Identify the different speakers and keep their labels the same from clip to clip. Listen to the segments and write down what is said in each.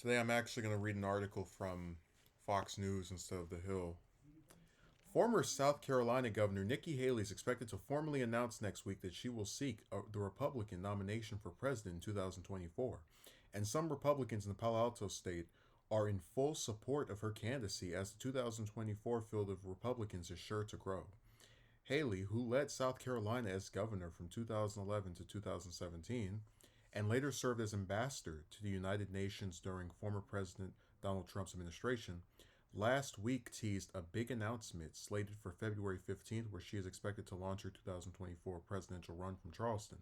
Speaker 1: Today I'm actually going to read an article from Fox News instead of The Hill. Former South Carolina Governor Nikki Haley is expected to formally announce next week that she will seek the Republican nomination for president in 2024. And some Republicans in the Palo Alto state are in full support of her candidacy as the 2024 field of Republicans is sure to grow. Haley, who led South Carolina as governor from 2011 to 2017, and later served as ambassador to the United Nations during former President Donald Trump's administration, last week teased a big announcement slated for February 15th, where she is expected to launch her 2024 presidential run from Charleston.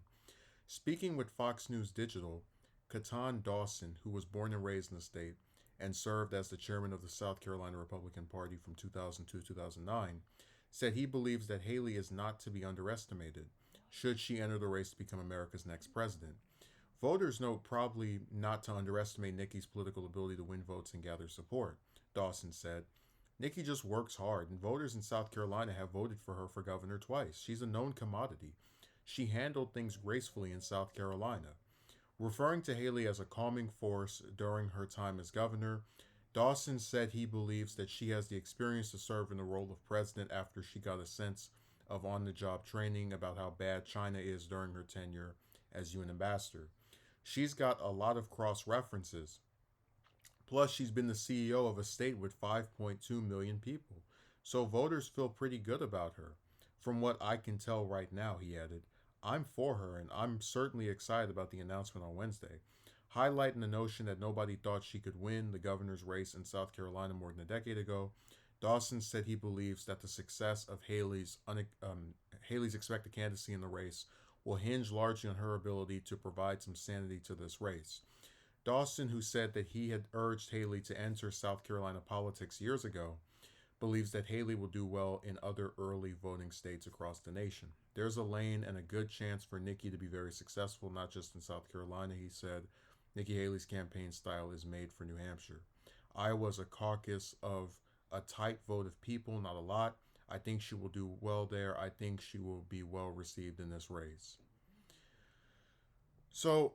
Speaker 1: Speaking with Fox News Digital, Ketan Dawson, who was born and raised in the state and served as the chairman of the South Carolina Republican Party from 2002 to 2009, said he believes that Haley is not to be underestimated should she enter the race to become America's next president. Voters note probably not to underestimate Nikki's political ability to win votes and gather support, Dawson said. Nikki just works hard, and voters in South Carolina have voted for her for governor twice. She's a known commodity. She handled things gracefully in South Carolina. Referring to Haley as a calming force during her time as governor, Dawson said he believes that she has the experience to serve in the role of president after she got a sense of on the job training about how bad China is during her tenure as UN ambassador. She's got a lot of cross references. Plus, she's been the CEO of a state with 5.2 million people. So voters feel pretty good about her. From what I can tell right now, he added, I'm for her and I'm certainly excited about the announcement on Wednesday. Highlighting the notion that nobody thought she could win the governor's race in South Carolina more than a decade ago, Dawson said he believes that the success of Haley's expected candidacy in the race will hinge largely on her ability to provide some sanity to this race. Dawson, who said that he had urged Haley to enter South Carolina politics years ago, believes that Haley will do well in other early voting states across the nation. There's a lane and a good chance for Nikki to be very successful, not just in South Carolina, he said. Nikki Haley's campaign style is made for New Hampshire. Iowa's a caucus of a tight vote of people, not a lot. I think she will do well there. I think she will be well received in this race. So,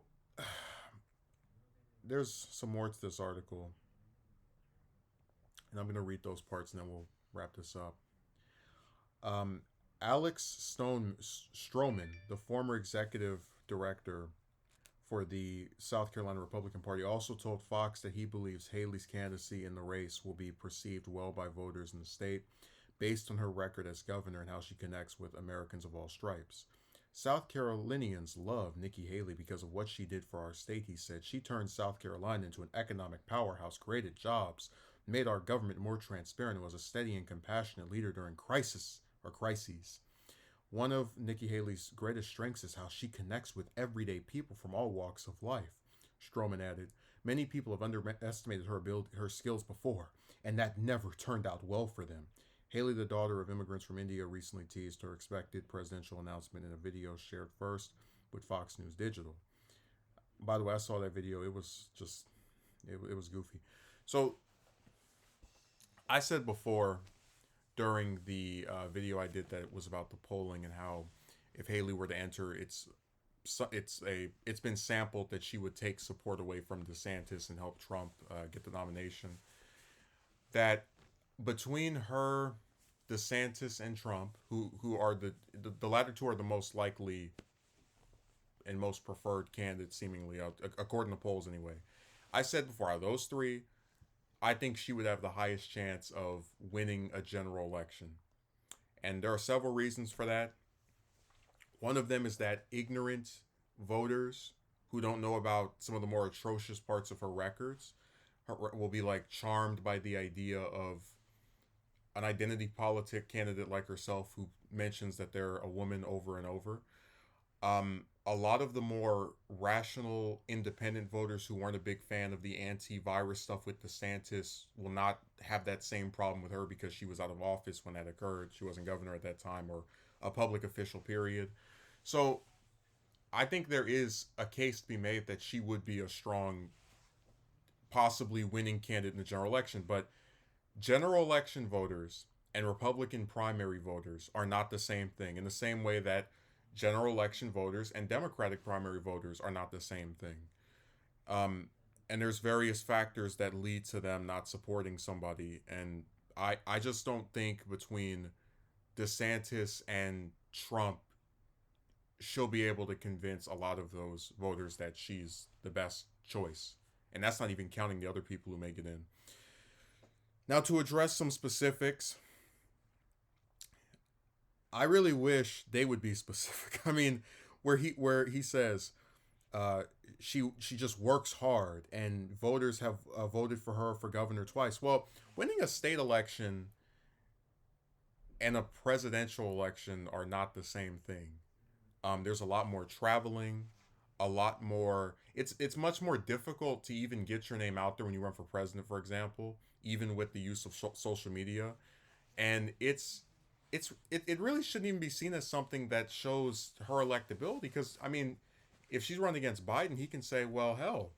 Speaker 1: there's some more to this article, and I'm going to read those parts and then we'll wrap this up. Um, Stroman, the former executive director for the South Carolina Republican Party, also told Fox that he believes Haley's candidacy in the race will be perceived well by voters in the state based on her record as governor and how she connects with Americans of all stripes. South Carolinians love Nikki Haley because of what she did for our state, he said. She turned South Carolina into an economic powerhouse, created jobs, made our government more transparent, and was a steady and compassionate leader during crises. One of Nikki Haley's greatest strengths is how she connects with everyday people from all walks of life. Stroman added, many people have underestimated her skills before, and that never turned out well for them. Haley, the daughter of immigrants from India, recently teased her expected presidential announcement in a video shared first with Fox News Digital. By the way, I saw that video. It was just, it was goofy. So, I said before during the video I did that it was about the polling and how if Haley were to enter, it's been sampled that she would take support away from DeSantis and help Trump get the nomination. That between her, DeSantis, and Trump, who are the latter two are the most likely and most preferred candidates, seemingly according to polls anyway. I said before, out of those three, I think she would have the highest chance of winning a general election. And there are several reasons for that. One of them is that ignorant voters who don't know about some of the more atrocious parts of her records will be like charmed by the idea of an identity politic candidate like herself who mentions that they're a woman over and over. A lot of the more rational, independent voters who weren't a big fan of the anti-virus stuff with DeSantis will not have that same problem with her because she was out of office when that occurred. She wasn't governor at that time or a public official, period. So I think there is a case to be made that she would be a strong, possibly winning candidate in the general election. But general election voters and Republican primary voters are not the same thing, in the same way that general election voters and Democratic primary voters are not the same thing. Um, and there's various factors that lead to them not supporting somebody. And I just don't think between DeSantis and Trump, she'll be able to convince a lot of those voters that she's the best choice. And that's not even counting the other people who make it in. Now, to address some specifics, I really wish they would be specific. I mean, where he says she just works hard and voters have voted for her for governor twice. Well, winning a state election and a presidential election are not the same thing. There's a lot more traveling, a lot more. It's much more difficult to even get your name out there when you run for president, for example, even with the use of social media, and it really shouldn't even be seen as something that shows her electability. Because I mean, if she's running against Biden, he can say, well, hell,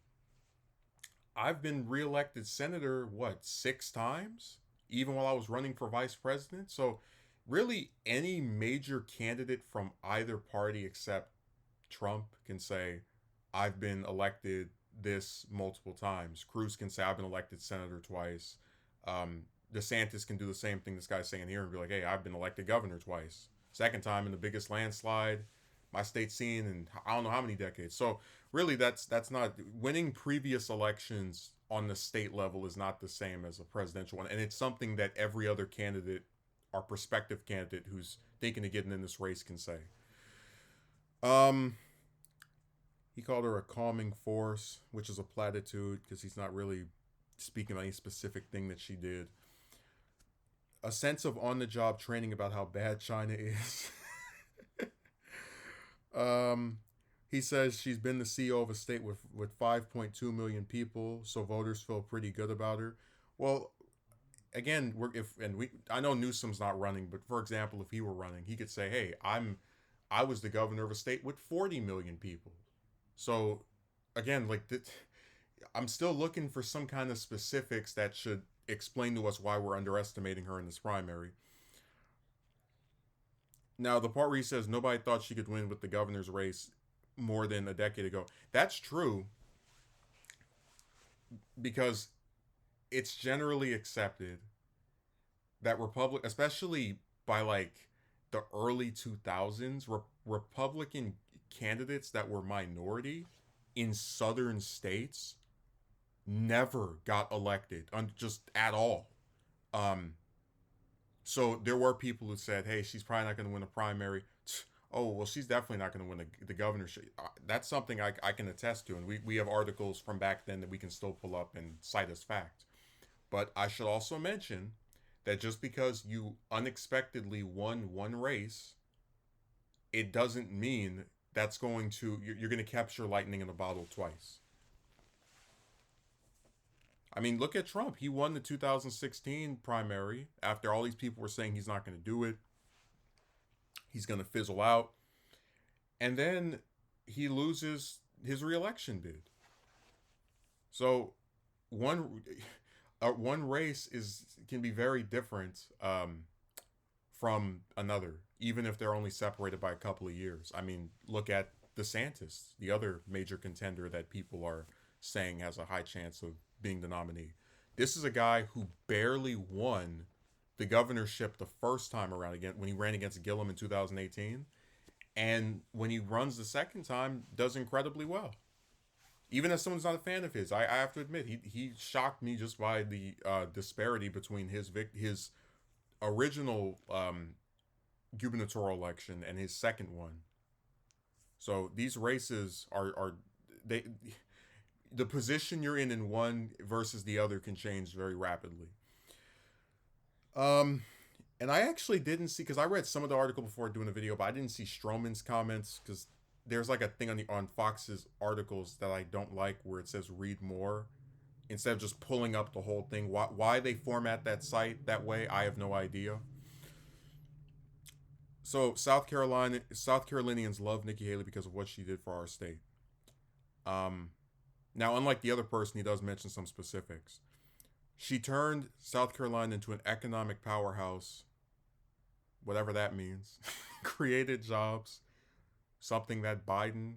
Speaker 1: I've been reelected senator, what, 6 times, even while I was running for vice president. So, really, any major candidate from either party except Trump can say, I've been elected this multiple times. Cruz can say, I've been elected senator twice. DeSantis can do the same thing this guy's saying here and be like, hey, I've been elected governor twice. Second time in the biggest landslide my state's seen in I don't know how many decades. So really, that's not winning previous elections on the state level is not the same as a presidential one, and it's something that every other candidate or prospective candidate who's thinking of getting in this race can say. He called her a calming force, which is a platitude because he's not really speaking of any specific thing that she did. A sense of on-the-job training about how bad China is. He says she's been the CEO of a state with 5.2 million people, so voters feel pretty good about her. Well, again, I know Newsom's not running, but for example, if he were running, he could say, "Hey, I was the governor of a state with 40 million people." So, again, I'm still looking for some kind of specifics that should explain to us why we're underestimating her in this primary. Now, the part where he says nobody thought she could win with the governor's race more than a decade ago. That's true because it's generally accepted that especially by like the early 2000s, Republican candidates that were minority in southern states never got elected just at all. So there were people who said, hey, she's probably not going to win a primary. Oh, well, she's definitely not going to win the governorship. That's something I can attest to. And we have articles from back then that we can still pull up and cite as fact. But I should also mention that just because you unexpectedly won one race, it doesn't mean that's you're going to capture lightning in a bottle twice. I mean, look at Trump. He won the 2016 primary after all these people were saying he's not going to do it. He's going to fizzle out. And then he loses his reelection bid. So one race can be very different from another, even if they're only separated by a couple of years. I mean, look at DeSantis, the other major contender that people are saying has a high chance of being the nominee. This is a guy who barely won the governorship the first time around again when he ran against Gillum in 2018. And when he runs the second time, does incredibly well. Even as someone's not a fan of his, I have to admit, he shocked me just by the disparity between his original gubernatorial election and his second one. So these races are the position you're in one versus the other can change very rapidly. And I actually didn't see, because I read some of the article before doing a video, but I didn't see Stroman's comments, because there's like a thing on Fox's articles that I don't like where it says read more instead of just pulling up the whole thing. Why they format that site that way, I have no idea. So South Carolinians love Nikki Haley because of what she did for our state. Now, unlike the other person, he does mention some specifics. She turned South Carolina into an economic powerhouse, whatever that means, created jobs, something that Biden,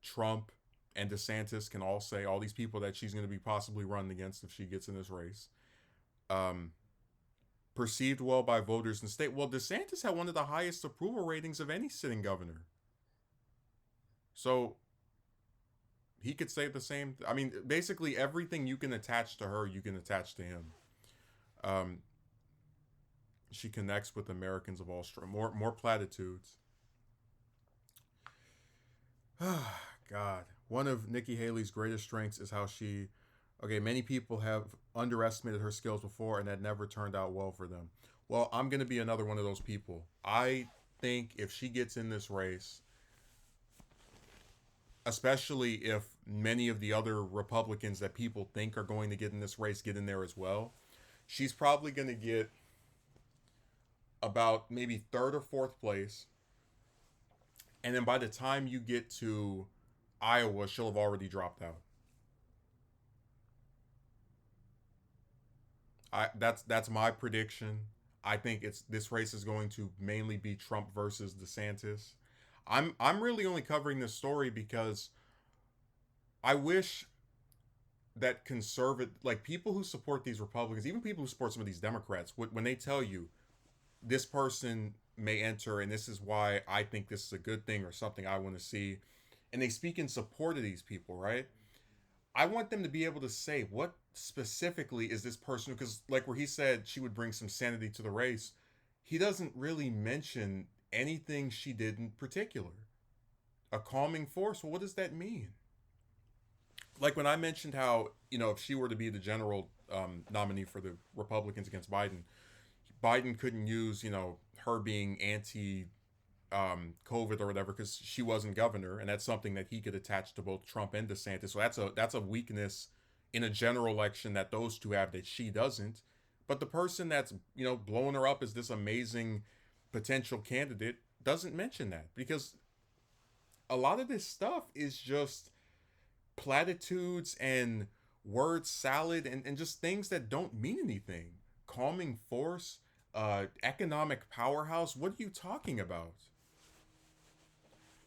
Speaker 1: Trump, and DeSantis can all say, all these people that she's going to be possibly running against if she gets in this race. Perceived well by voters in the state. Well, DeSantis had one of the highest approval ratings of any sitting governor. So he could say the same. I mean, basically everything you can attach to her, you can attach to him. Um, she connects with Americans of all stripes. More platitudes. God. One of Nikki Haley's greatest strengths is how she. Okay, many people have underestimated her skills before, and that never turned out well for them. Well, I'm going to be another one of those people. I think if she gets in this race, especially if many of the other Republicans that people think are going to get in this race get in there as well, she's probably going to get about maybe third or fourth place. And then by the time you get to Iowa, she'll have already dropped out. That's my prediction. I think it's this race is going to mainly be Trump versus DeSantis. I'm really only covering this story because I wish that conservative, like people who support these Republicans, even people who support some of these Democrats, when they tell you this person may enter and this is why I think this is a good thing or something I want to see, and they speak in support of these people, right? I want them to be able to say what specifically is this person, because like where he said she would bring some sanity to the race, he doesn't really mention anything she did in particular. A calming force. Well, what does that mean? Like when I mentioned how, if she were to be the general nominee for the Republicans against Biden, Biden couldn't use, her being anti COVID or whatever because she wasn't governor, and that's something that he could attach to both Trump and DeSantis. So that's a weakness in a general election that those two have that she doesn't. But the person that's blowing her up as this amazing potential candidate doesn't mention that because a lot of this stuff is just platitudes and word salad and just things that don't mean anything. Calming force, economic powerhouse. What are you talking about?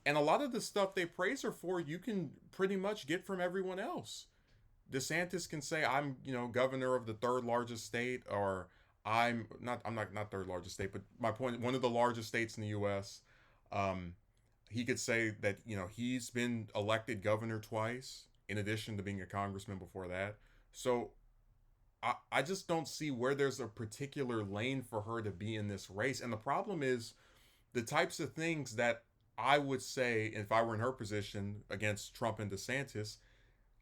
Speaker 1: And a lot of the stuff they praise her for, you can pretty much get from everyone else. DeSantis can say, "I'm, governor of the third largest state," or I'm not third largest state, but my point, one of the largest states in the U.S. He could say that he's been elected governor twice, in addition to being a congressman before that. So I just don't see where there's a particular lane for her to be in this race. And the problem is the types of things that I would say if I were in her position against Trump and DeSantis,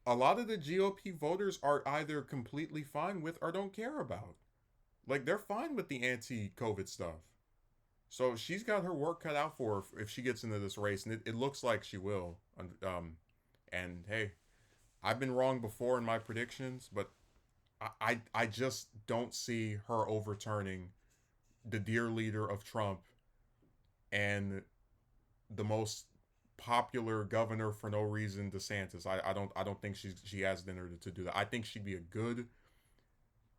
Speaker 1: a lot of the GOP voters are either completely fine with or don't care about. Like they're fine with the anti-COVID stuff. So she's got her work cut out for her if she gets into this race, and it looks like she will. And hey, I've been wrong before in my predictions, but I just don't see her overturning the dear leader of Trump and the most popular governor for no reason, DeSantis. I don't think she has it in her to do that. I think she'd be a good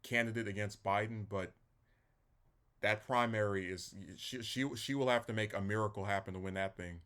Speaker 1: candidate against Biden, but that primary is she will have to make a miracle happen to win that thing.